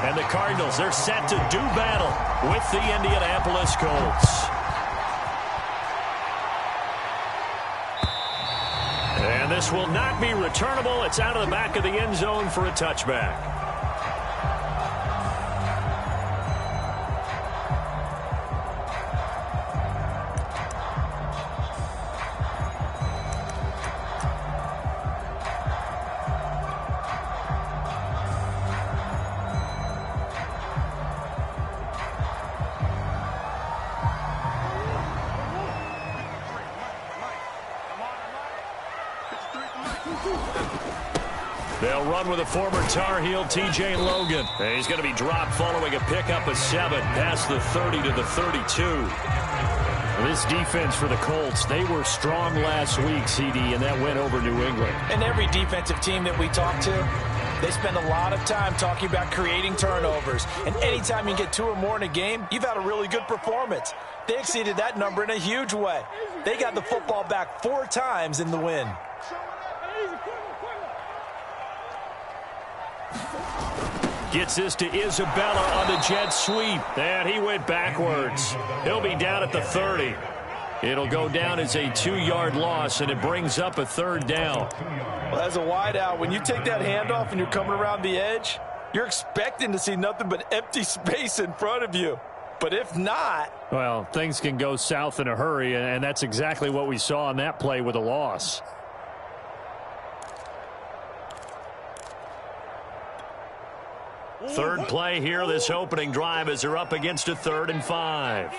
And the Cardinals, they're set to do battle with the Indianapolis Colts. And this will not be returnable. It's out of the back of the end zone for a touchback. They'll run with a former Tar Heel, T.J. Logan. And he's going to be dropped following a pickup of 7 past the 30 to the 32. This defense for the Colts, they were strong last week, CD, and that went over New England. And every defensive team that we talk to, they spend a lot of time talking about creating turnovers. And anytime you get 2 or more in a game, you've had a really good performance. They exceeded that number in a huge way. They got the football back 4 times in the win. Gets this to Isabella on the jet sweep. And he went backwards. He'll be down at the 30. It'll go down as a 2-yard loss, and it brings up a 3rd down. Well, as a wideout, when you take that handoff and you're coming around the edge, you're expecting to see nothing but empty space in front of you. But if not... well, things can go south in a hurry, and that's exactly what we saw on that play with a loss. Third play here, this opening drive, as they're up against a 3rd and 5.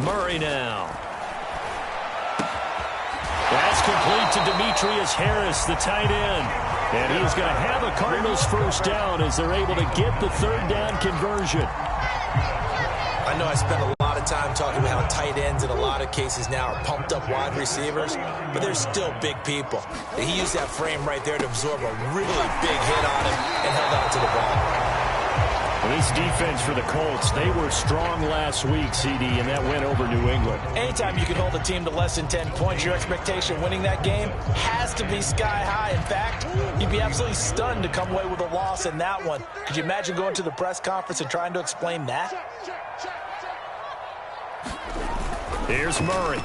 Murray now. That's complete to Demetrius Harris, the tight end. And he's going to have a Cardinals first down as they're able to get the 3rd down conversion. I know I spent a lot of time talking about how tight ends in a lot of cases now are pumped up wide receivers, but they're still big people. He used that frame right there to absorb a really big hit on him and held on to the ball. This defense for the Colts, they were strong last week, CD, and that went over New England. Anytime you can hold a team to less than 10 points, your expectation winning that game has to be sky high. In fact, you'd be absolutely stunned to come away with a loss in that one. Could you imagine going to the press conference and trying to explain that? Here's Murray.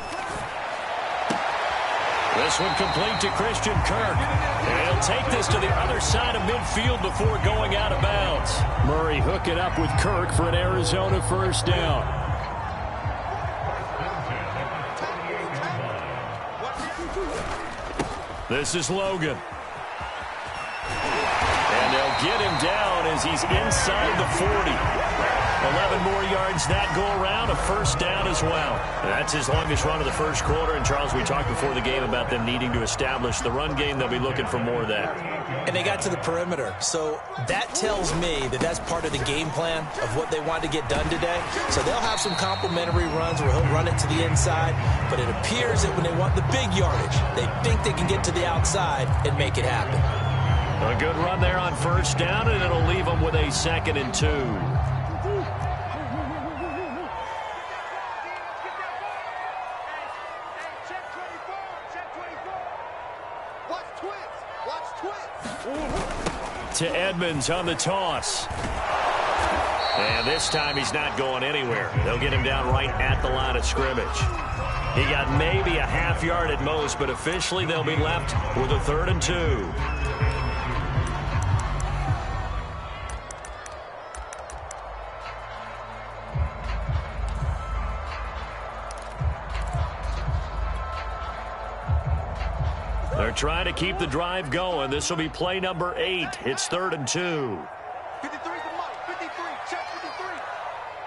This one complete to Christian Kirk. And he'll take this to the other side of midfield before going out of bounds. Murray hook it up with Kirk for an Arizona first down. This is Logan. And they'll get him down as he's inside the 40. 11 more yards that go around, a first down as well. That's his longest run of the first quarter. And, Charles, we talked before the game about them needing to establish the run game. They'll be looking for more of that. And they got to the perimeter. So that tells me that that's part of the game plan of what they want to get done today. So they'll have some complimentary runs where he'll run it to the inside. But it appears that when they want the big yardage, they think they can get to the outside and make it happen. A good run there on first down, and it'll leave them with a 2nd and 2. To Edmonds on the toss. And this time he's not going anywhere. They'll get him down right at the line of scrimmage. He got maybe a half yard at most, but officially they'll be left with a 3rd and 2. They're trying to keep the drive going. This will be play number 8. It's 3rd and 2. 53 is the money. 53. Check 53.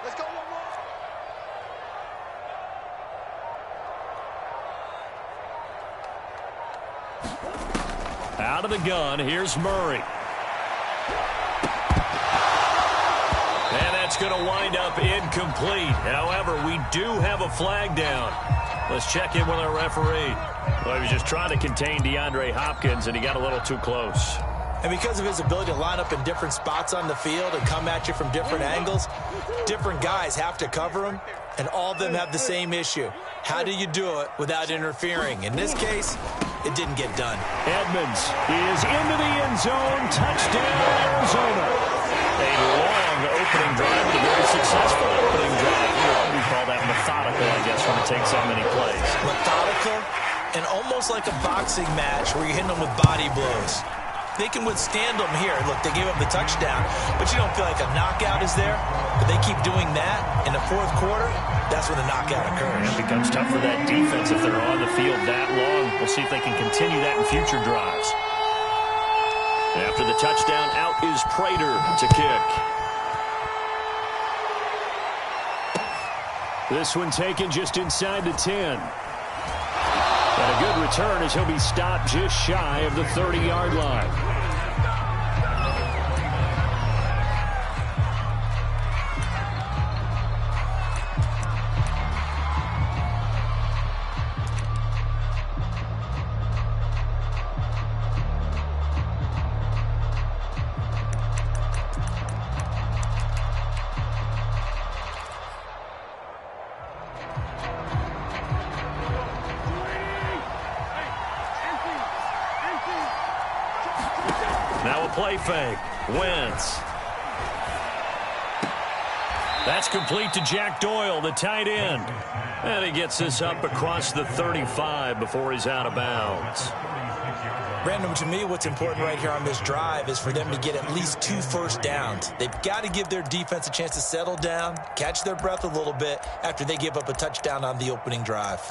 Let's go one more. Out of the gun, here's Murray. And that's going to wind up incomplete. However, we do have a flag down. Let's check in with our referee. Well, he was just trying to contain DeAndre Hopkins, and he got a little too close. And because of his ability to line up in different spots on the field and come at you from different angles, different guys have to cover him, and all of them have the same issue. How do you do it without interfering? In this case, it didn't get done. Edmonds is into the zone. Touchdown, Arizona. A long opening drive, but a very successful opening drive. We call that methodical, I guess, when it takes that many plays. Methodical and almost like a boxing match where you're hitting them with body blows. They can withstand them here. Look, they gave up the touchdown, but you don't feel like a knockout is there. But they keep doing that in the fourth quarter. That's when the knockout occurs. It becomes tough for that defense if they're on the field that long. We'll see if they can continue that in future drives. After the touchdown, out is Prater to kick. This one taken just inside the 10. And a good return as he'll be stopped just shy of the 30-yard line. Now a play fake. Wentz. That's complete to Jack Doyle, the tight end. And he gets this up across the 35 before he's out of bounds. Brandon, to me, what's important right here on this drive is for them to get at least 2 first downs. They've got to give their defense a chance to settle down, catch their breath a little bit after they give up a touchdown on the opening drive.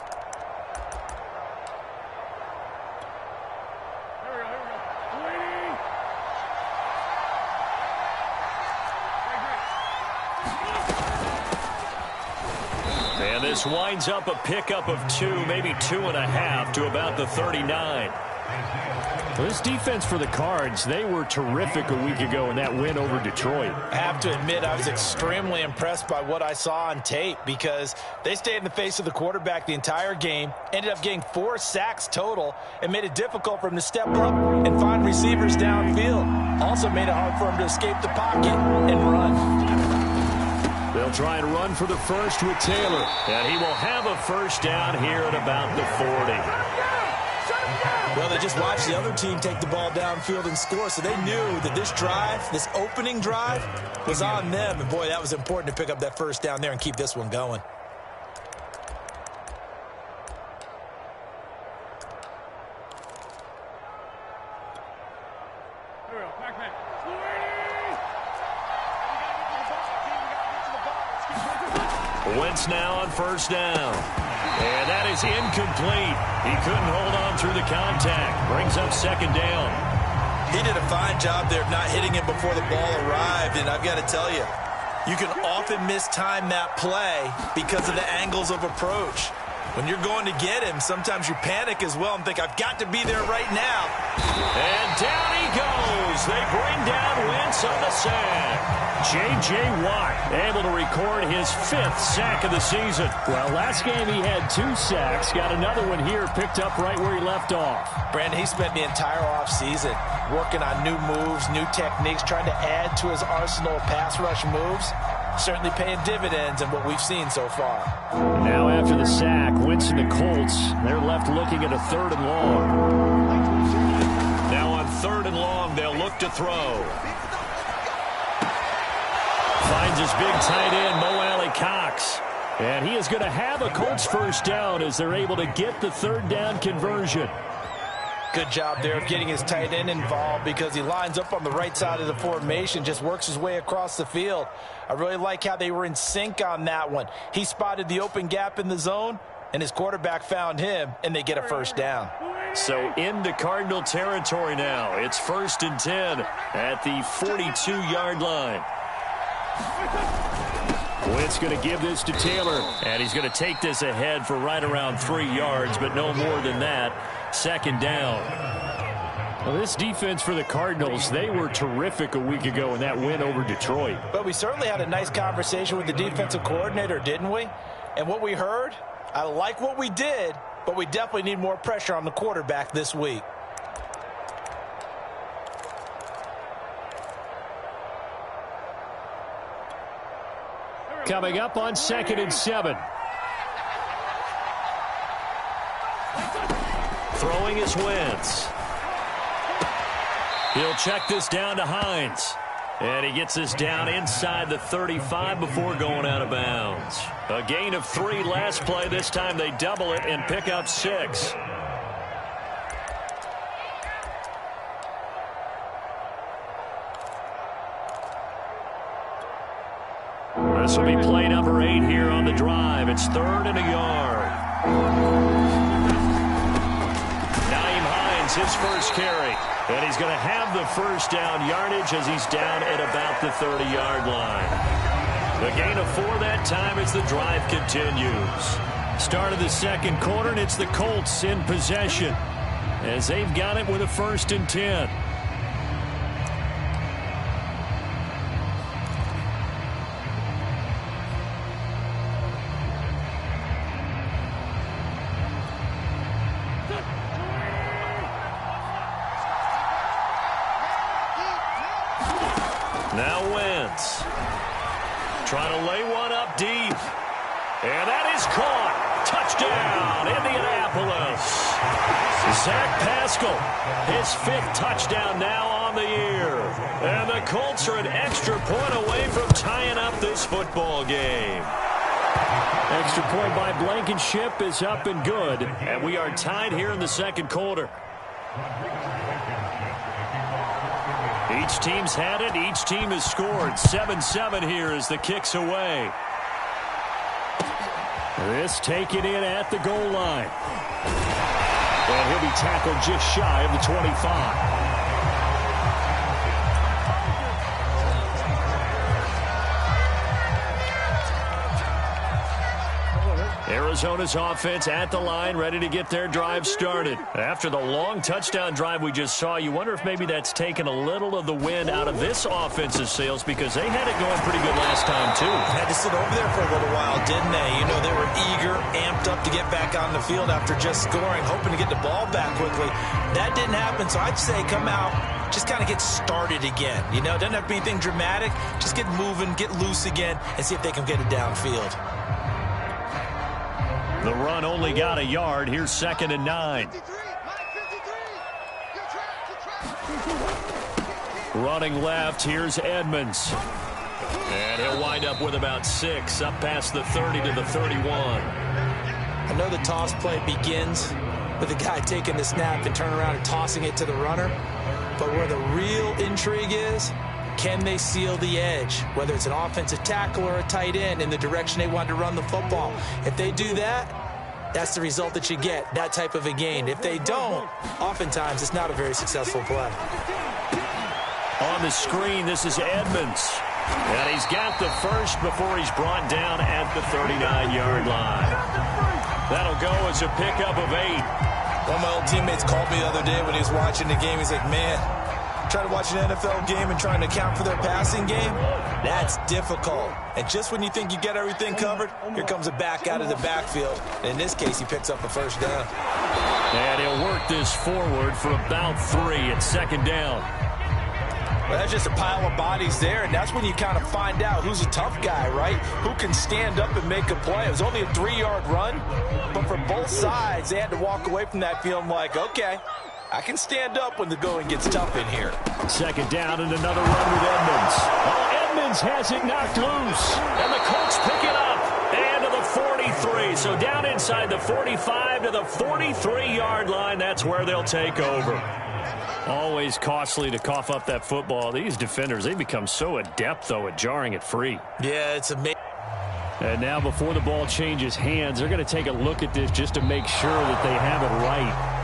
And this winds up a pickup of 2, maybe 2.5 to about the 39. Well, this defense for the Cards, they were terrific a week ago in that win over Detroit. I have to admit, I was extremely impressed by what I saw on tape because they stayed in the face of the quarterback the entire game, ended up getting 4 sacks total, and made it difficult for him to step up and find receivers downfield. Also made it hard for him to escape the pocket and run. They'll try and run for the first with Taylor, and he will have a first down here at about the 40. Well, they just watched the other team take the ball downfield and score, so they knew that this drive, this opening drive, was on them. And, boy, that was important to pick up that first down there and keep this one going. Wentz now on first down. And that is incomplete. He couldn't hold on through the contact. Brings up second down. He did a fine job there of not hitting him before the ball arrived. And I've got to tell you, you can often mistime that play because of the angles of approach. When you're going to get him, sometimes you panic as well and think, I've got to be there right now. And down he goes. They bring down Wentz on the sack. J.J. Watt able to record his 5th sack of the season. Well, last game he had 2 sacks. Got another one here picked up right where he left off. Brandon, he spent the entire offseason working on new moves, new techniques, trying to add to his arsenal of pass rush moves. Certainly paying dividends in what we've seen so far. Now after the sack, Wentz and the Colts, they're left looking at a 3rd and long. Now on 3rd and long, they'll look to throw. Finds his big tight end, Mo Alley-Cox. And he is going to have a Colts first down as they're able to get the 3rd down conversion. Good job there of getting his tight end involved because he lines up on the right side of the formation, just works his way across the field. I really like how they were in sync on that one. He spotted the open gap in the zone, and his quarterback found him, and they get a first down. So into Cardinal territory now. It's 1st and 10 at the 42-yard line. Wentz going to give this to Taylor, and he's going to take this ahead for right around 3 yards, but no more than that. 2nd down. Well, this defense for the Cardinals, they were terrific a week ago in that win over Detroit. But we certainly had a nice conversation with the defensive coordinator, didn't we? And what we heard, I like what we did, but we definitely need more pressure on the quarterback this week. Coming up on 2nd and 7. Throwing is Wentz. He'll check this down to Hines. And he gets this down inside the 35 before going out of bounds. A gain of 3 last play. This time they double it and pick up 6. This will be play number 8 here on the drive. It's 3rd and a yard. Nyheim Hines, his first carry. And he's going to have the first down yardage as he's down at about the 30-yard line. The gain of 4 that time as the drive continues. Start of the second quarter, and it's the Colts in possession as they've got it with a 1st and 10. Now Wentz trying to lay one up deep. And that is caught. Touchdown, Indianapolis. Zach Pascal, his 5th touchdown now on the year. And the Colts are an extra point away from tying up this football game. Extra point by Blankenship is up and good. And we are tied here in the second quarter. Each team's had it. Each team has scored. 7-7 here as the kick's away. This taken in at the goal line. And he'll be tackled just shy of the 25. Arizona's offense at the line, ready to get their drive started. After the long touchdown drive we just saw, you wonder if maybe that's taken a little of the wind out of this offense's sails because they had it going pretty good last time, too. Had to sit over there for a little while, didn't they? You know, they were eager, amped up to get back on the field after just scoring, hoping to get the ball back quickly. That didn't happen, so I'd say come out, just kind of get started again. You know, doesn't have to be anything dramatic. Just get moving, get loose again, and see if they can get it downfield. The run only got a yard. Here's 2nd and 9. Running left, here's Edmonds. And he'll wind up with about 6, up past the 30 to the 31. I know the toss play begins with the guy taking the snap and turning around and tossing it to the runner. But where the real intrigue is, can they seal the edge, whether it's an offensive tackle or a tight end, in the direction they want to run the football? If they do that, that's the result that you get, that type of a gain. If they don't, oftentimes it's not a very successful play. On the screen, this is Edmonds. And he's got the first before he's brought down at the 39-yard line. That'll go as a pickup of 8. One of my old teammates called me the other day when he was watching the game. He's like, man, trying to watch an NFL game and trying to account for their passing game, that's difficult. And just when you think you get everything covered, here comes a back out of the backfield. And in this case, he picks up a first down. And he'll work this forward for about 3 at 2nd down. Well, that's just a pile of bodies there, and that's when you kind of find out who's a tough guy, right? Who can stand up and make a play. It was only a 3-yard run, but for both sides, they had to walk away from that feeling like, okay, I can stand up when the going gets tough in here. 2nd down and another run with Edmonds. Oh, Edmonds has it knocked loose, and the Colts pick it up. And to the 43, so down inside the 45 to the 43-yard line. That's where they'll take over. Always costly to cough up that football. These defenders, they become so adept, though, at jarring it free. Yeah, it's amazing. And now before the ball changes hands, they're going to take a look at this just to make sure that they have it right.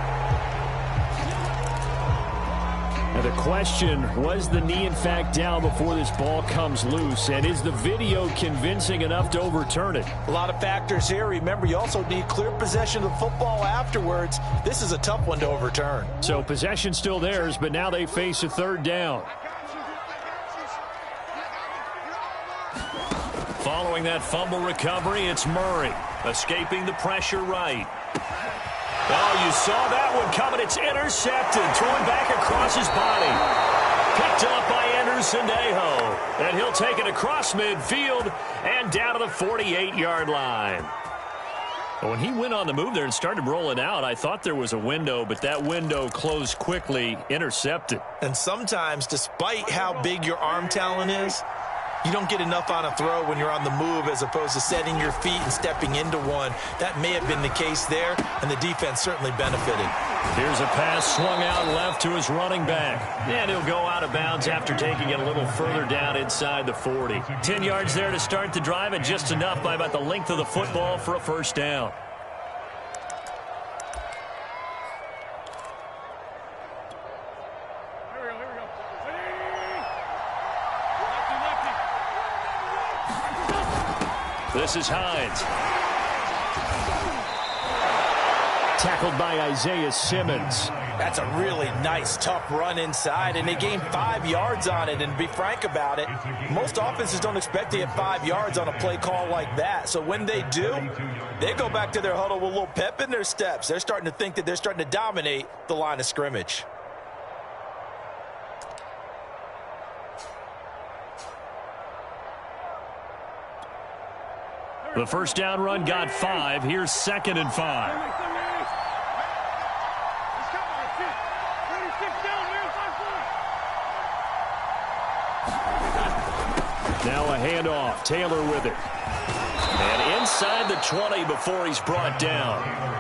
Now the question, was the knee in fact down before this ball comes loose? And is the video convincing enough to overturn it? A lot of factors here. Remember, you also need clear possession of the football afterwards. This is a tough one to overturn. So possession still theirs, but now they face a 3rd down. Following that fumble recovery, it's Murray, escaping the pressure right. Oh, you saw that one coming. It's intercepted, thrown back across his body. Picked up by Anderson-Dejo, and he'll take it across midfield and down to the 48-yard line. When he went on the move there and started rolling out, I thought there was a window, but that window closed quickly, intercepted. And sometimes, despite how big your arm talent is, you don't get enough on a throw when you're on the move as opposed to setting your feet and stepping into one. That may have been the case there, and the defense certainly benefited. Here's a pass swung out left to his running back. And he'll go out of bounds after taking it a little further down inside the 40. 10 yards there to start the drive, and just enough by about the length of the football for a first down. This is Hines. Tackled by Isaiah Simmons. That's a really nice, tough run inside, and they gained 5 yards on it. And to be frank about it, most offenses don't expect to get 5 yards on a play call like that. So when they do, they go back to their huddle with a little pep in their steps. They're starting to think that they're starting to dominate the line of scrimmage. The first down run got 5. Here's 2nd and 5. Now a handoff. Taylor with it. And inside the 20 before he's brought down.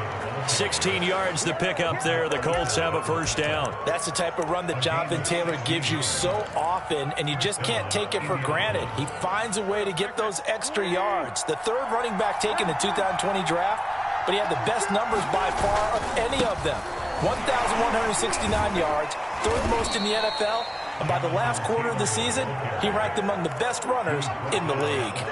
16 yards to pick up there. The Colts have a first down. That's the type of run that Jonathan Taylor gives you so often, and you just can't take it for granted. He finds a way to get those extra yards. The third running back taken in the 2020 draft, but he had the best numbers by far of any of them. 1,169 yards, third most in the NFL, and by the last quarter of the season, he ranked among the best runners in the league.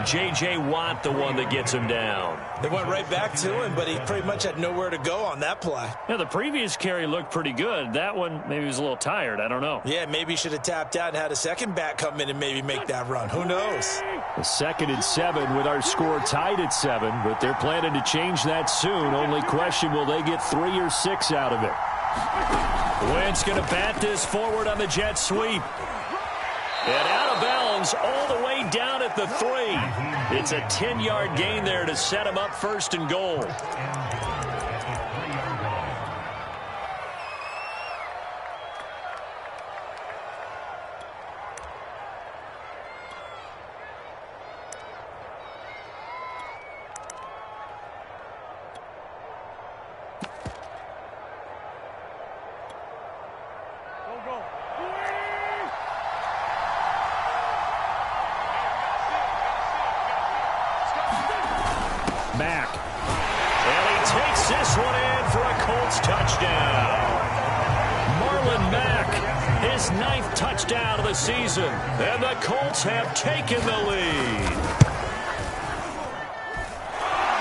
J.J. Watt, the one that gets him down. They went right back to him, but he pretty much had nowhere to go on that play. Yeah, the previous carry looked pretty good. That one, maybe he was a little tired. I don't know. Yeah, maybe he should have tapped out and had a second back come in and maybe make that run. Who knows? The 2nd and 7 with our score tied at 7, but they're planning to change that soon. Only question, will they get 3 or 6 out of it? Wentz going to bat this forward on the jet sweep. And out of bounds all the way down at the 3. It's a 10-yard gain there to set him up 1st and goal. Mack. And he takes this one in for a Colts touchdown. Marlon Mack, his 9th touchdown of the season. And the Colts have taken the lead.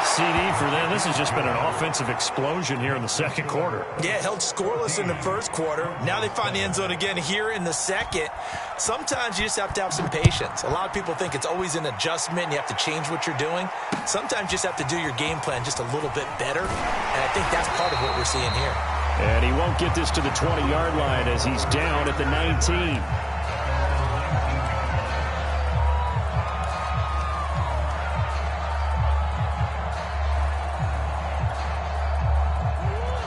CD for them. This has just been an offensive explosion here in the 2nd quarter. Yeah, held scoreless in the 1st quarter. Now they find the end zone again here in the 2nd. Sometimes you just have to have some patience. A lot of people think it's always an adjustment. You have to change what you're doing. Sometimes you just have to do your game plan just a little bit better. And I think that's part of what we're seeing here. And he won't get this to the 20-yard line as he's down at the 19.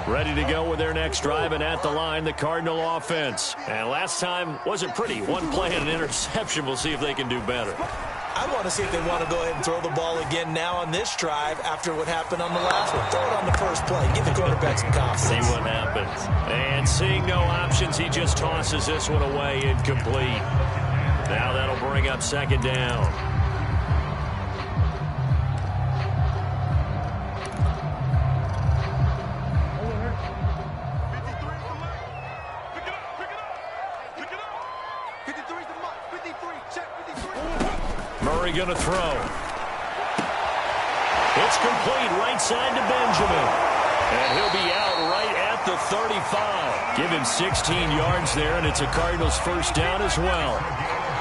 Ready to go with their next drive, and at the line, the Cardinal offense. And last time wasn't pretty. One play and an interception. We'll see if they can do better. I want to see if they want to go ahead and throw the ball again now on this drive after what happened on the last one. Throw it on the first play. Give the quarterback some confidence. See what happens. And seeing no options, he just tosses this one away incomplete. Now that'll bring up 2nd down. Murray going to throw. It's complete right side to Benjamin. And he'll be out right at the 35. Give him 16 yards there, and it's a Cardinals first down as well.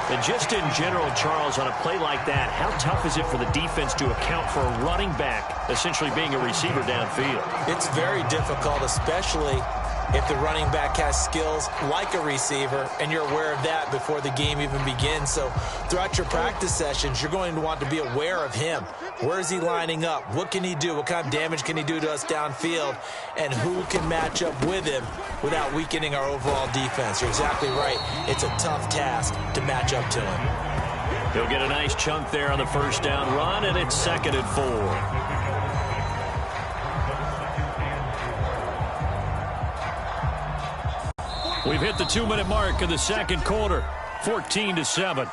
And just in general, Charles, on a play like that, how tough is it for the defense to account for a running back essentially being a receiver downfield? It's very difficult, especially if the running back has skills like a receiver, and you're aware of that before the game even begins. So throughout your practice sessions, you're going to want to be aware of him. Where is he lining up? What can he do? What kind of damage can he do to us downfield? And who can match up with him without weakening our overall defense? You're exactly right. It's a tough task to match up to him. He'll get a nice chunk there on the first down run, and it's 2nd and 4. We've hit the 2-minute mark of the second quarter, 14-7.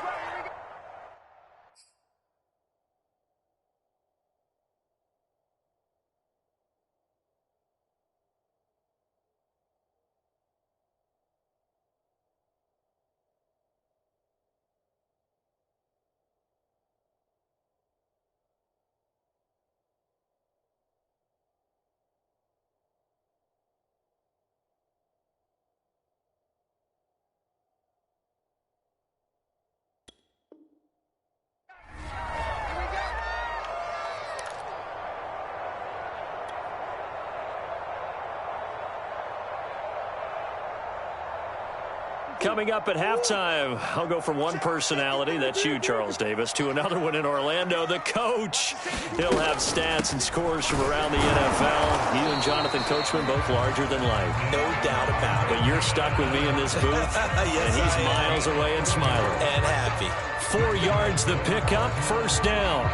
Coming up at halftime, I'll go from one personality, that's you, Charles Davis, to another one in Orlando, the coach. He'll have stats and scores from around the NFL. You and Jonathan Coachman, both larger than life. No doubt about it. But you're stuck with me in this booth, yes, and he's miles away and smiling. And happy. 4 yards the pickup, first down.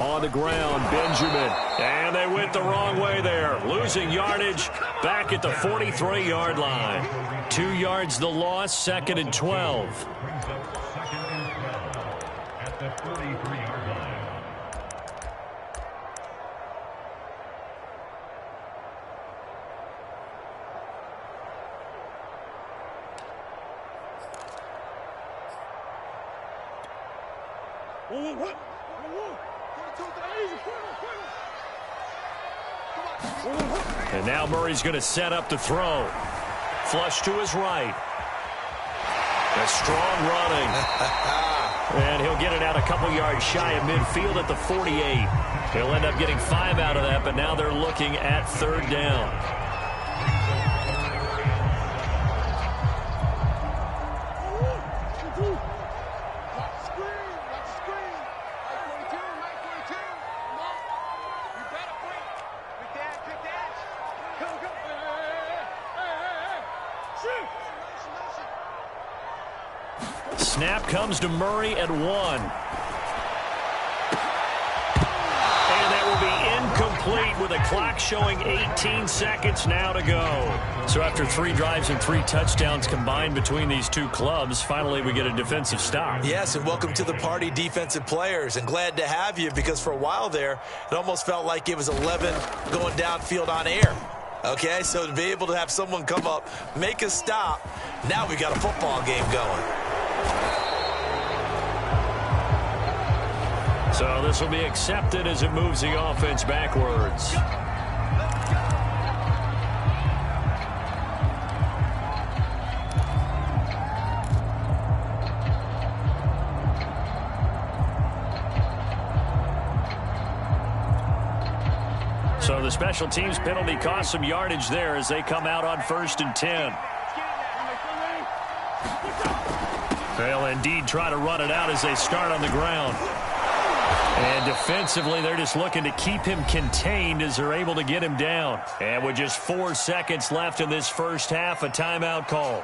On the ground, Benjamin. And they went the wrong way there. Losing yardage back at the 43-yard line. 2 yards the loss, 2nd and 12. At the 43-yard line. And now Murray's going to set up the throw. Flush to his right. A strong running. And he'll get it out a couple yards shy of midfield at the 48. He'll end up getting 5 out of that, but now they're looking at 3rd down. Snap comes to Murray at 1. And that will be incomplete with a clock showing 18 seconds now to go. So after 3 drives and 3 touchdowns combined between these two clubs, finally we get a defensive stop. Yes, and welcome to the party, defensive players. And glad to have you, because for a while there, it almost felt like it was 11 going downfield on air. Okay, so to be able to have someone come up, make a stop, now we got a football game going. So this will be accepted as it moves the offense backwards. So the special teams penalty cost some yardage there as they come out on 1st and 10. They'll indeed try to run it out as they start on the ground. And defensively, they're just looking to keep him contained as they're able to get him down. And with just 4 seconds left in this first half, a timeout call.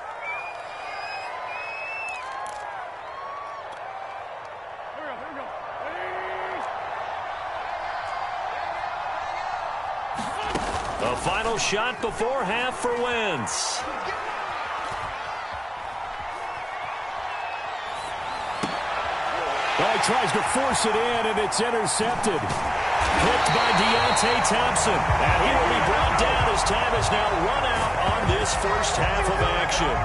A final shot before half for Wentz. Well, he tries to force it in, and it's intercepted. Picked by Deontay Thompson. And he will be brought down as time is now run out on this first half of action.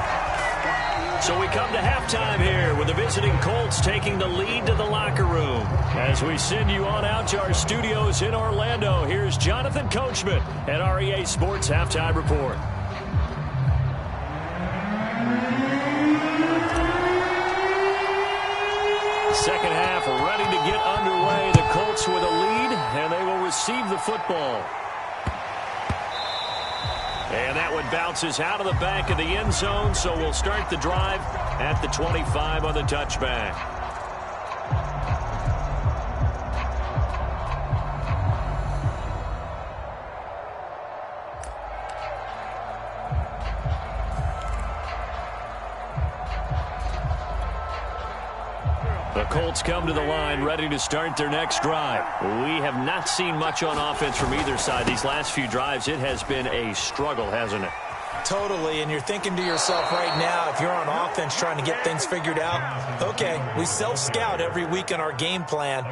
So we come to halftime here with the visiting Colts taking the lead to the locker room. As we send you on out to our studios in Orlando, here's Jonathan Coachman at REA Sports Halftime Report. Second half ready to get underway. The Colts with a lead, and they will receive the football. And that one bounces out of the back of the end zone, so we'll start the drive at the 25 on the touchback. The Colts come to the line ready to start their next drive. We have not seen much on offense from either side. These last few drives, it has been a struggle, hasn't it? Totally, and you're thinking to yourself right now, if you're on offense trying to get things figured out, okay, we self-scout every week in our game plan.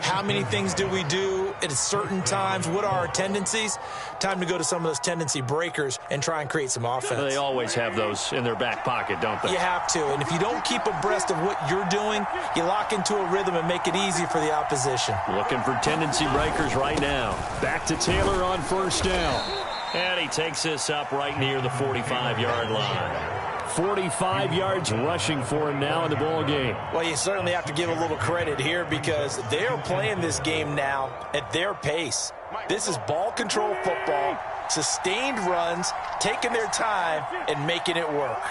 How many things do we do at certain times? What are our tendencies? Time to go to some of those tendency breakers and try and create some offense. They always have those in their back pocket, don't they? You have to, and if you don't keep abreast of what you're doing, you lock into a rhythm and make it easy for the opposition. Looking for tendency breakers right now. Back to Taylor on first down. And he takes this up right near the 45-yard line. 45 yards rushing for him now in the ball game. Well, you certainly have to give a little credit here because they're playing this game now at their pace. This is ball control football, sustained runs, taking their time and making it work.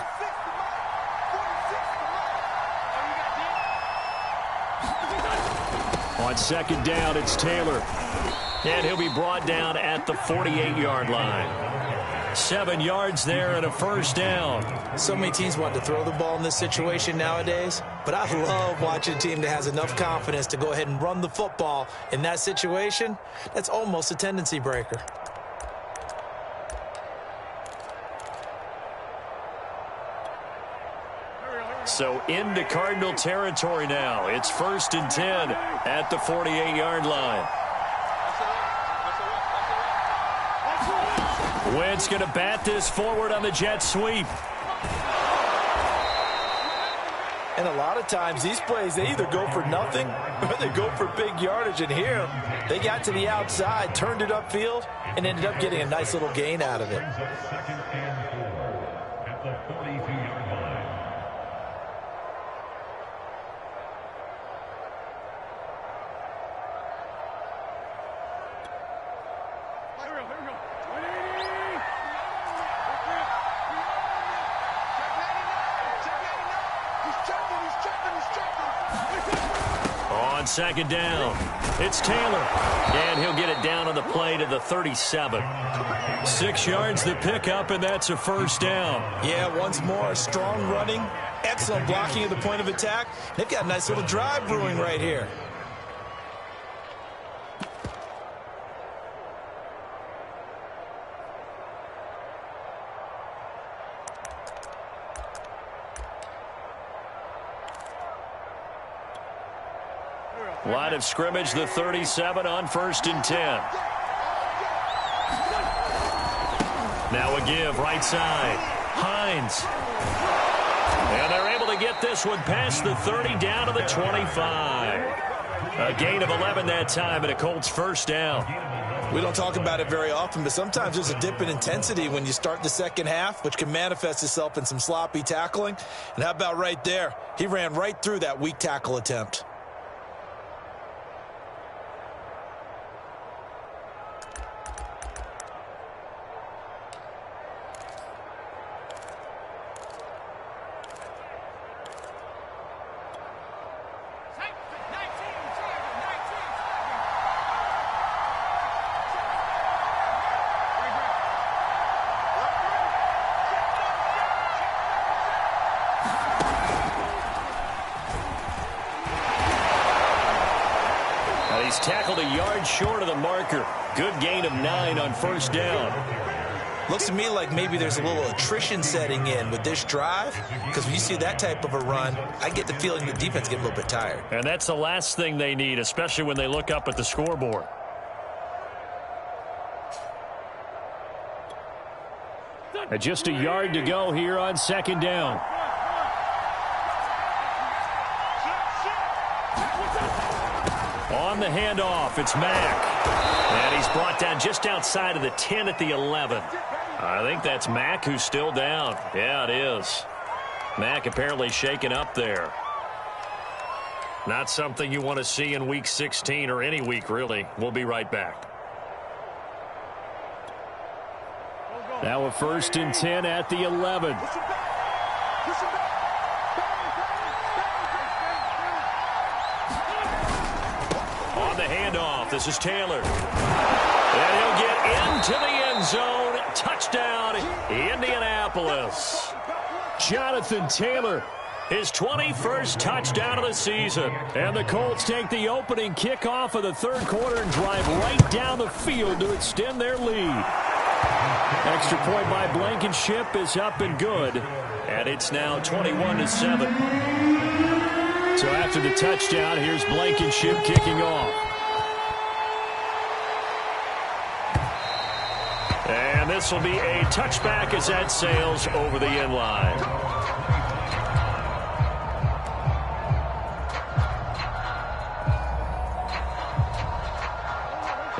On second down, it's Taylor. And he'll be brought down at the 48-yard line. 7 yards there and a first down. So many teams want to throw the ball in this situation nowadays, but I love watching a team that has enough confidence to go ahead and run the football in that situation. That's almost a tendency breaker. So into Cardinal territory now. It's 1st and 10 at the 48-yard line. Wentz going to bat this forward on the jet sweep. And a lot of times these plays, they either go for nothing or they go for big yardage. And here, they got to the outside, turned it upfield, and ended up getting a nice little gain out of it. Second and 4 at the 42-yard line. On second down, it's Taylor. And he'll get it down on the play to the 37. 6 yards the pickup, and that's a first down. Yeah, once more, strong running, excellent blocking at the point of attack. They've got a nice little drive brewing right here. Line of scrimmage, the 37 on 1st and 10. Now a give, right side. Hines. And they're able to get this one past the 30 down to the 25. A gain of 11 that time and a Colts first down. We don't talk about it very often, but sometimes there's a dip in intensity when you start the second half, which can manifest itself in some sloppy tackling. And how about right there? He ran right through that weak tackle attempt. He's tackled a yard short of the marker. Good gain of 9 on first down. Looks to me like maybe there's a little attrition setting in with this drive, because when you see that type of a run, I get the feeling the defense get a little bit tired. And that's the last thing they need, especially when they look up at the scoreboard. Just a yard to go here on second down. On the handoff, it's Mack. And he's brought down just outside of the 10 at the 11. I think that's Mack who's still down. Yeah, it is. Mack apparently shaken up there. Not something you want to see in Week 16 or any week, really. We'll be right back. Now a 1st and 10 at the 11. On the handoff, this is Taylor. And he'll get into the end zone. Touchdown, Indianapolis. Jonathan Taylor, his 21st touchdown of the season. And the Colts take the opening kickoff of the 3rd quarter and drive right down the field to extend their lead. Extra point by Blankenship is up and good. And it's now 21-7. So after the touchdown, here's Blankenship kicking off. And this will be a touchback as that sails over the end line.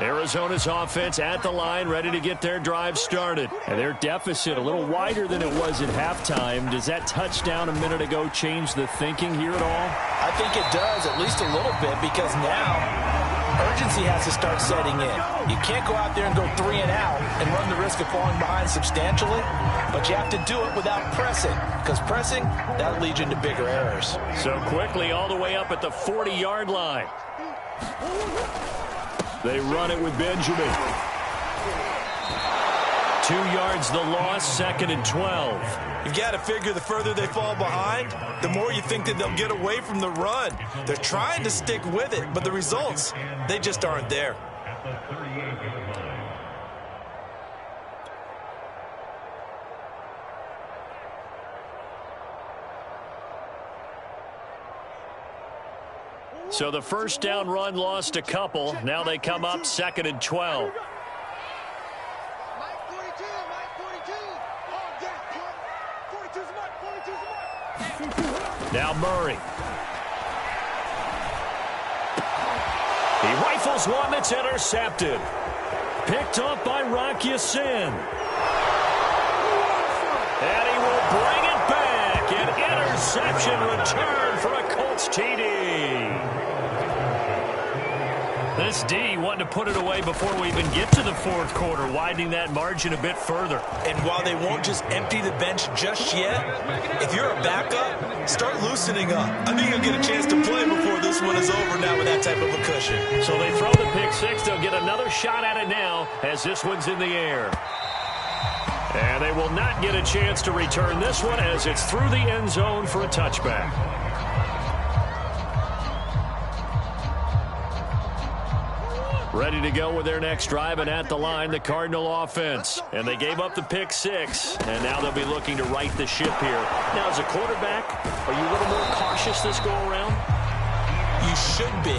Arizona's offense at the line, ready to get their drive started. And their deficit a little wider than it was at halftime. Does that touchdown a minute ago change the thinking here at all? I think it does, at least a little bit, because now urgency has to start setting in. You can't go out there and go 3 and out and run the risk of falling behind substantially, but you have to do it without pressing, because pressing, that leads you into bigger errors. So quickly all the way up at the 40-yard line. They run it with Benjamin. 2 yards the loss, 2nd and 12. You've got to figure the further they fall behind, the more you think that they'll get away from the run. They're trying to stick with it, but the results, they just aren't there. At the 38-yard line. So the 1st down run lost a couple. Now they come up 2nd and 12. Now Murray. He rifles one that's intercepted. Picked up by Rock Ya-Sin. And he will bring it back. An interception return for a Colts TD. This D wanting to put it away before we even get to the 4th quarter, widening that margin a bit further. And while they won't just empty the bench just yet, if you're a backup, start loosening up. I think you'll get a chance to play before this one is over now with that type of a cushion. So they throw the pick 6. They'll get another shot at it now as this one's in the air. And they will not get a chance to return this one as it's through the end zone for a touchback. Ready to go with their next drive, and at the line, the Cardinal offense. And they gave up the pick 6, and now they'll be looking to right the ship here. Now, as a quarterback, are you a little more cautious this go-around? You should be,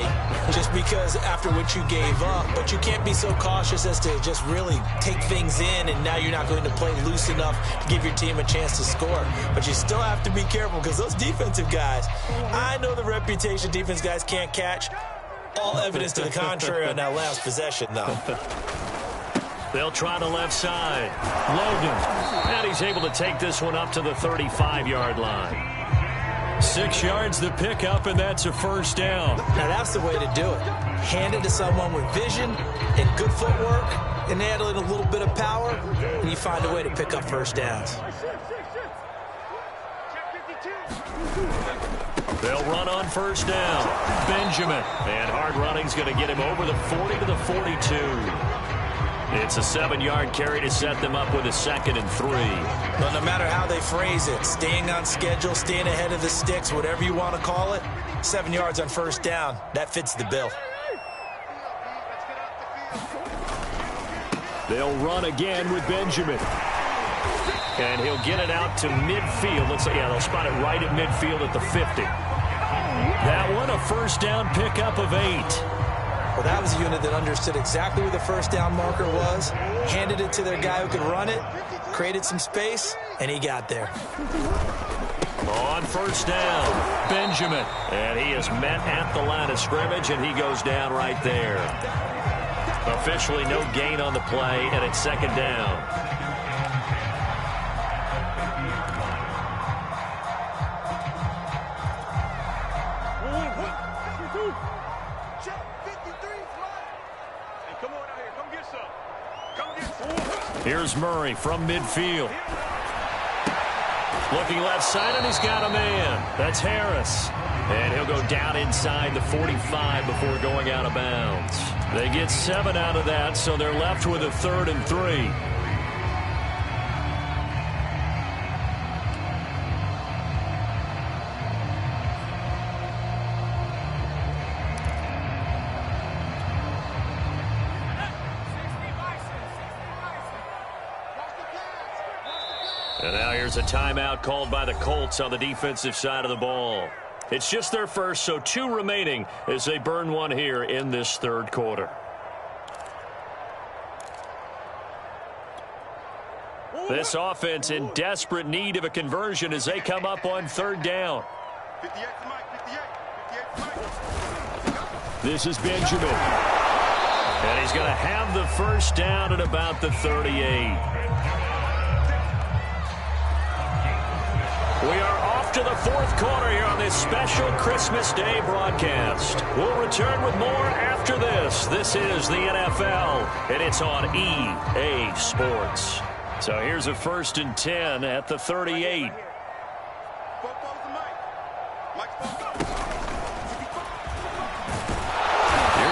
just because after what you gave up, but you can't be so cautious as to just really take things in, and now you're not going to play loose enough to give your team a chance to score. But you still have to be careful, because those defensive guys, I know the reputation defense guys can't catch. All evidence to the contrary on that last possession, though. They'll try the left side. Logan. And he's able to take this one up to the 35-yard line. 6 yards the pickup, and that's a 1st down. Now, that's the way to do it. Hand it to someone with vision and good footwork, and add in a little bit of power, and you find a way to pick up 1st downs. They'll run on 1st down. Benjamin. And hard running's going to get him over the 40 to the 42. It's a 7-yard carry to set them up with a 2nd and 3. But no matter how they phrase it, staying on schedule, staying ahead of the sticks, whatever you want to call it, 7 yards on 1st down, that fits the bill. They'll run again with Benjamin. And he'll get it out to midfield. Let's say, yeah, they'll spot it right at midfield at the 50. That one, a 1st down pickup of 8. Well, that was a unit that understood exactly where the 1st down marker was, handed it to their guy who could run it, created some space, and he got there. On 1st down, Benjamin. And he is met at the line of scrimmage, and he goes down right there. Officially no gain on the play, and it's 2nd down. Here's Murray from midfield. Looking left side, and he's got a man. That's Harris. And he'll go down inside the 45 before going out of bounds. They get 7 out of that, so they're left with a 3rd and 3. And now here's a timeout called by the Colts on the defensive side of the ball. It's just their first, so 2 remaining as they burn one here in this 3rd quarter. This offense in desperate need of a conversion as they come up on 3rd down. 58 to Mike, 58 to Mike. This is Benjamin. And he's going to have the first down at about the 38. We are off to the 4th quarter here on this special Christmas Day broadcast. We'll return with more after this. This is the NFL, and it's on EA Sports. So here's a 1st and 10 at the 38. Here's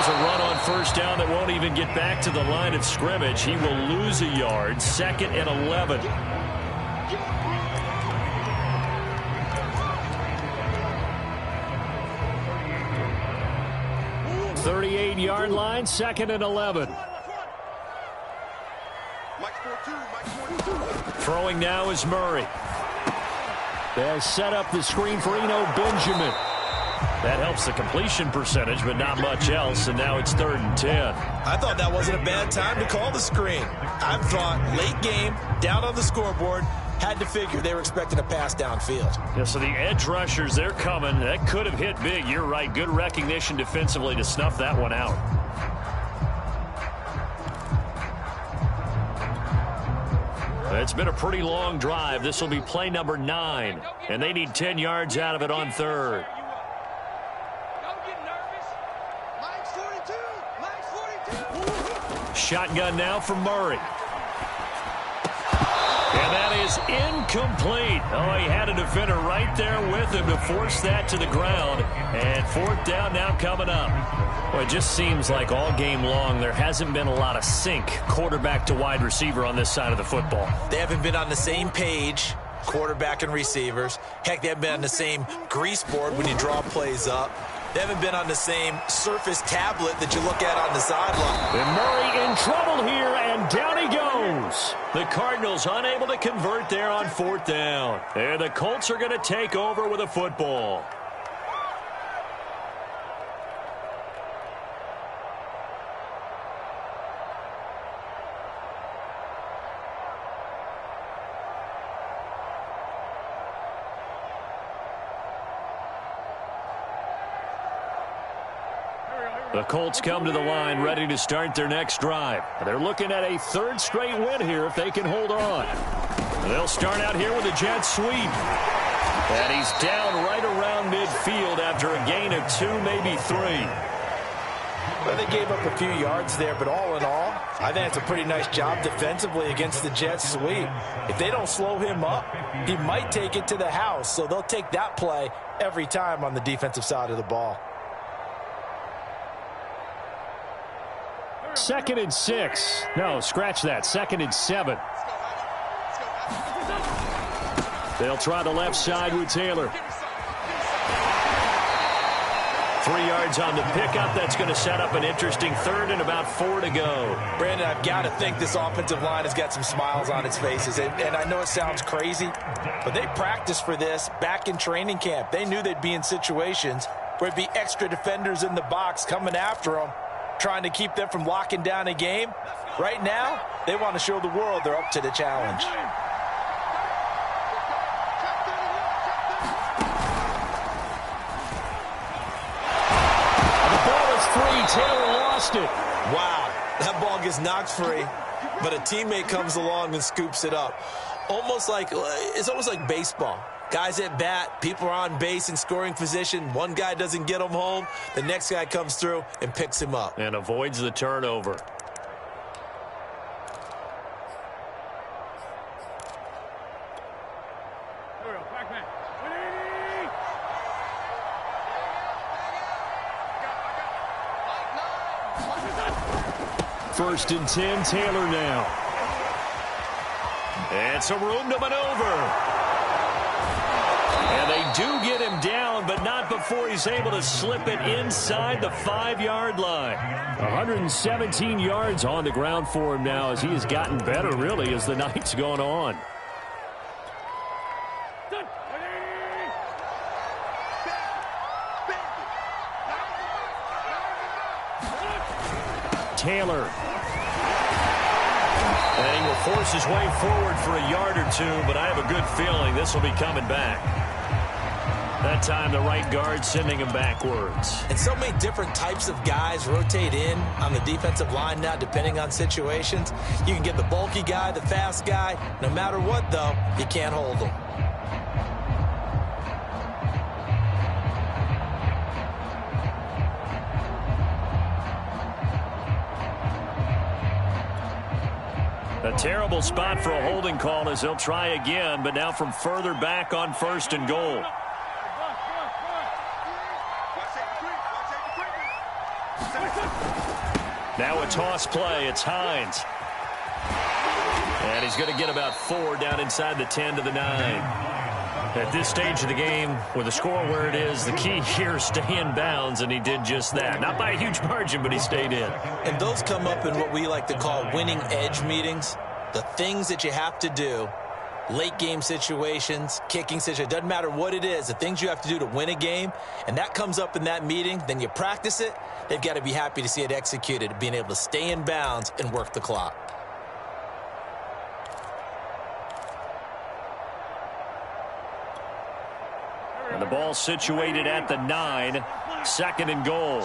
a run on 1st down that won't even get back to the line of scrimmage. He will lose a yard. 2nd and 11. 38-yard line, 2nd and 11. Throwing now is Murray. They set up the screen for Benjamin. That helps the completion percentage, but not much else, and now it's 3rd and 10. I thought that wasn't a bad time to call the screen. I thought late game, down on the scoreboard, had to figure they were expecting a pass downfield. Yeah, so the edge rushers, they're coming. That could have hit big. You're right. Good recognition defensively to snuff that one out. It's been a pretty long drive. This will be play number 9, and they need 10 yards out of it on 3rd. Shotgun now from Murray. And that is incomplete. Oh, he had a defender right there with him to force that to the ground. And 4th down now coming up. Well, it just seems like all game long there hasn't been a lot of sync quarterback to wide receiver on this side of the football. They haven't been on the same page, quarterback and receivers. Heck, they haven't been on the same grease board when you draw plays up. They haven't been on the same surface tablet that you look at on the sideline. And Murray in trouble here, and down he goes. The Cardinals unable to convert there on 4th down. And the Colts are going to take over with a football. The Colts come to the line ready to start their next drive. They're looking at a 3rd straight win here if they can hold on. They'll start out here with a jet sweep. And he's down right around midfield after a gain of 2, maybe 3. Well, they gave up a few yards there, but all in all, I think it's a pretty nice job defensively against the jet sweep. If they don't slow him up, he might take it to the house, so they'll take that play every time on the defensive side of the ball. 2nd and 6. No, scratch that. 2nd and 7. They'll try the left side with Taylor. 3 yards on the pickup. That's going to set up an interesting 3rd and about 4 to go. Brandon, I've got to think this offensive line has got some smiles on its faces. And I know it sounds crazy, but they practiced for this back in training camp. They knew they'd be in situations where it'd be extra defenders in the box coming after them, trying to keep them from locking down a game. Right now, they want to show the world they're up to the challenge. The ball is free. Taylor lost it. Wow, that ball gets knocked free, but a teammate comes along and scoops it up. It's almost like baseball. Guys at bat, people are on base in scoring position. One guy doesn't get him home. The next guy comes through and picks him up. And avoids the turnover. First and 10, Taylor now. And some room to maneuver. And they do get him down, but not before he's able to slip it inside the 5-yard line. 117 yards on the ground for him now as he has gotten better, really, as the night's gone on. Taylor. And he will force his way forward for a yard or two, but I have a good feeling this will be coming back. That time the right guard sending him backwards. And so many different types of guys rotate in on the defensive line now, depending on situations. You can get the bulky guy, the fast guy. No matter what, though, you can't hold them. A terrible spot for a holding call as they'll try again, but now from further back on 1st and goal. Now a toss play. It's Hines. And he's going to get about 4 down inside the 10 to the 9. At this stage of the game, with the score where it is, the key here is stay in bounds, and he did just that. Not by a huge margin, but he stayed in. And those come up in what we like to call winning edge meetings. The things that you have to do, late game situations, kicking situations, doesn't matter what it is, the things you have to do to win a game, and that comes up in that meeting, then you practice it, they've got to be happy to see it executed, being able to stay in bounds and work the clock. And the ball situated at the 9, 2nd and goal.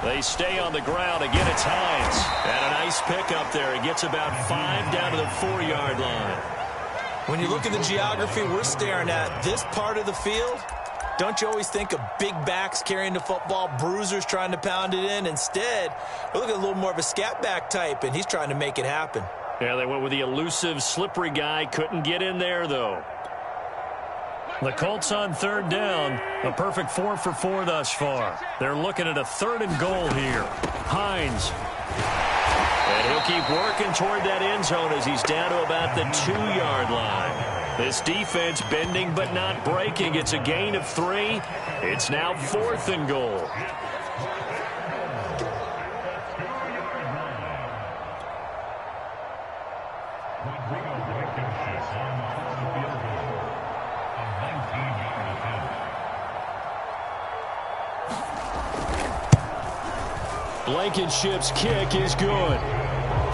They stay on the ground. Again, it's Hines. And a nice pickup there. He gets about 5 down to the 4-yard line. When you look at the geography we're staring at, this part of the field, don't you always think of big backs carrying the football, bruisers trying to pound it in? Instead, we're looking at a little more of a scat back type, and he's trying to make it happen. Yeah, they went with the elusive, slippery guy. Couldn't get in there, though. The Colts on 3rd down. A perfect 4 for 4 thus far. They're looking at a 3rd and goal here. Hines. And he'll keep working toward that end zone as he's down to about the 2-yard line. This defense bending but not breaking. It's a gain of 3. It's now 4th and goal. Blankenship's kick is good.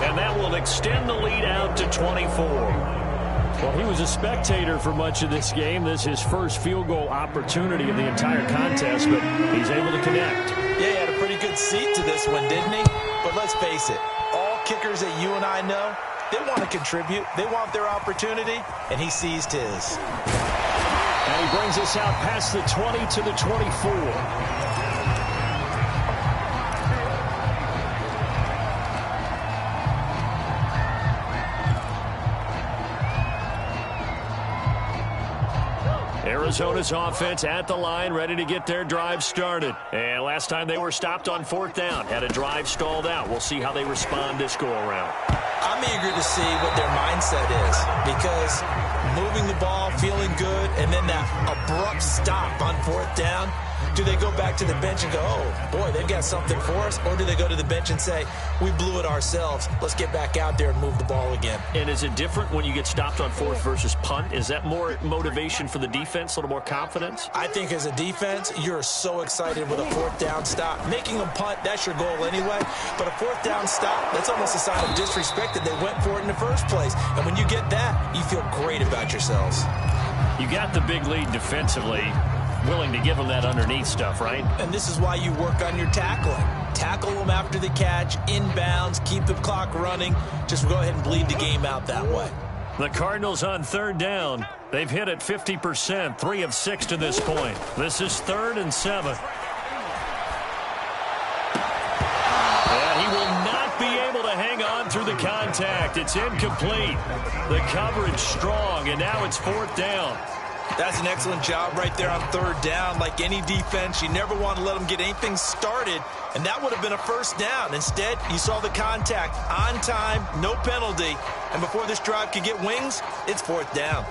And that will extend the lead out to 24. Well, he was a spectator for much of this game. This is his first field goal opportunity of the entire contest, but he's able to connect. Yeah, he had a pretty good seat to this one, didn't he? But let's face it, all kickers that you and I know, they want to contribute. They want their opportunity, and he seized his. And he brings us out past the 20 to the 24. Arizona's offense at the line, ready to get their drive started. And last time they were stopped on 4th down, had a drive stalled out. We'll see how they respond this go-around. I'm eager to see what their mindset is, because moving the ball, feeling good, and then that abrupt stop on 4th down, do they go back to the bench and go, oh, boy, they've got something for us? Or do they go to the bench and say, we blew it ourselves. Let's get back out there and move the ball again. And is it different when you get stopped on 4th versus punt? Is that more motivation for the defense, a little more confidence? I think as a defense, you're so excited with a 4th down stop. Making them punt, that's your goal anyway. But a 4th down stop, that's almost a sign of disrespect that they went for it in the first place. And when you get that, you feel great about yourselves. You got the big lead defensively. Willing to give them that underneath stuff, right? And this is why you work on your tackling. Tackle them after the catch, inbounds, keep the clock running. Just go ahead and bleed the game out that way. The Cardinals on 3rd down. They've hit it 50%, 3 of 6 to this point. This is 3rd and 7. And he will not be able to hang on through the contact. It's incomplete. The coverage strong, and now it's 4th down. That's an excellent job right there on third down. Like any defense, you never want to let them get anything started, and that would have been a first down. Instead, you saw the contact on time, no penalty, and before this drive could get wings, it's fourth down.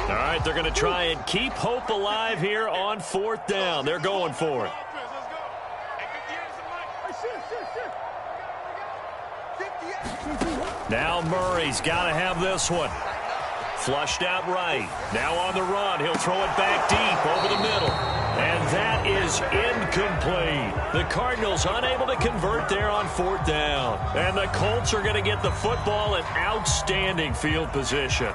All right, they're going to try and keep hope alive here on fourth down. They're going for it. Now Murray's got to have this one. Flushed out right. Now on the run. He'll throw it back deep over the middle. And that is incomplete. The Cardinals unable to convert there on fourth down. And the Colts are going to get the football in outstanding field position.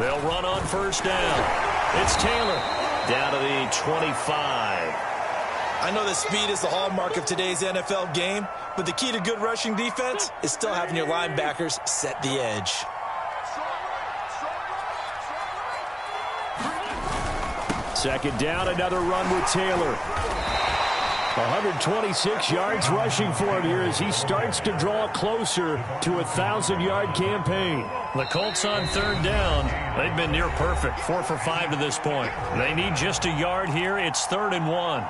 They'll run on first down. It's Taylor down to the 25. I know that speed is the hallmark of today's NFL game, but the key to good rushing defense is still having your linebackers set the edge. Second down, another run with Taylor. 126 yards rushing for him here as he starts to draw closer to a 1,000-yard campaign. The Colts on third down. They've been near perfect, 4 for 5 to this point. They need just a yard here. It's 3rd and 1.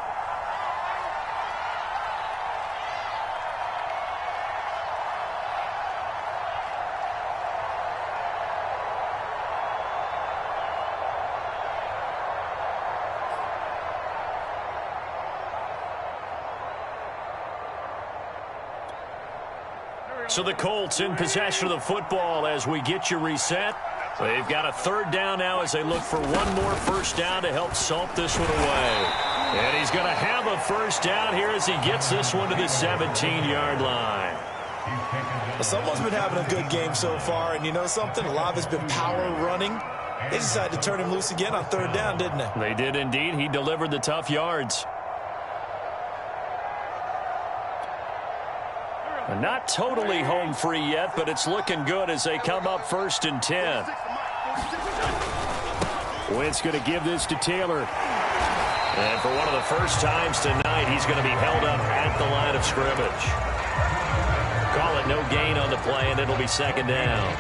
So the Colts in possession of the football as we get you reset. They've got a third down now as they look for one more first down to help salt this one away. And he's going to have a first down here as he gets this one to the 17-yard line. Well, someone's been having a good game so far, and you know something? A lot of it's been power running. They decided to turn him loose again on third down, didn't they? They did indeed. He delivered the tough yards. Not totally home free yet, but it's looking good as they come up 1st and 10. Wentz going to give this to Taylor. And for one of the first times tonight, he's going to be held up at the line of scrimmage. Call it no gain on the play, and it'll be second down.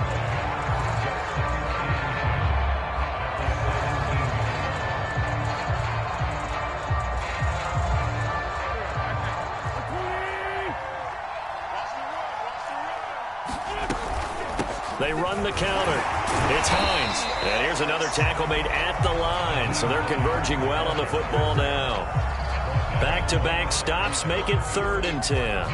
They run the counter. It's Hines. And here's another tackle made at the line. So they're converging well on the football now. Back-to-back stops make it 3rd and 10.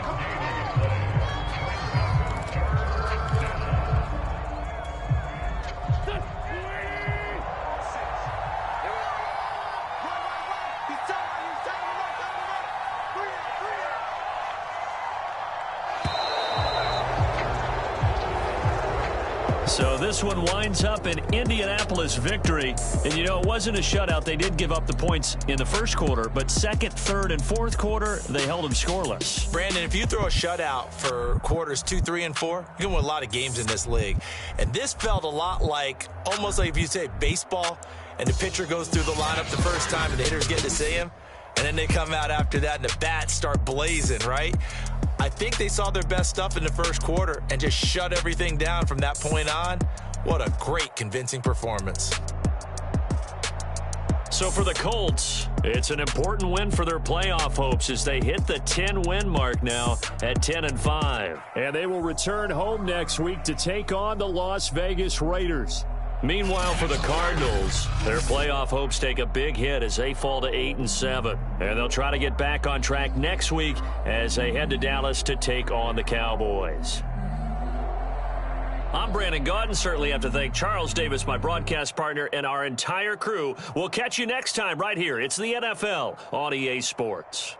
So this one winds up an Indianapolis victory. And, you know, it wasn't a shutout. They did give up the points in the first quarter, but second, third, and fourth quarter, they held them scoreless. Brandon, if you throw a shutout for quarters 2, 3, and 4, you can win a lot of games in this league. And this felt a lot like, almost like if you say baseball, and the pitcher goes through the lineup the first time and the hitters get to see him, and then they come out after that and the bats start blazing, right? I think they saw their best stuff in the first quarter and just shut everything down from that point on. What a great, convincing performance. So for the Colts, it's an important win for their playoff hopes as they hit the 10-win mark now at 10-5. And they will return home next week to take on the Las Vegas Raiders. Meanwhile, for the Cardinals, their playoff hopes take a big hit as they fall to 8-7. And they'll try to get back on track next week as they head to Dallas to take on the Cowboys. I'm Brandon Gaudin. Certainly have to thank Charles Davis, my broadcast partner, and our entire crew. We'll catch you next time right here. It's the NFL on EA Sports.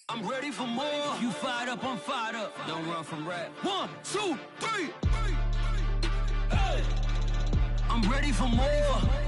I'm ready for more. You fired up, I'm fired up. Don't run from rap. 1, 2, 3. Hey. I'm ready for more.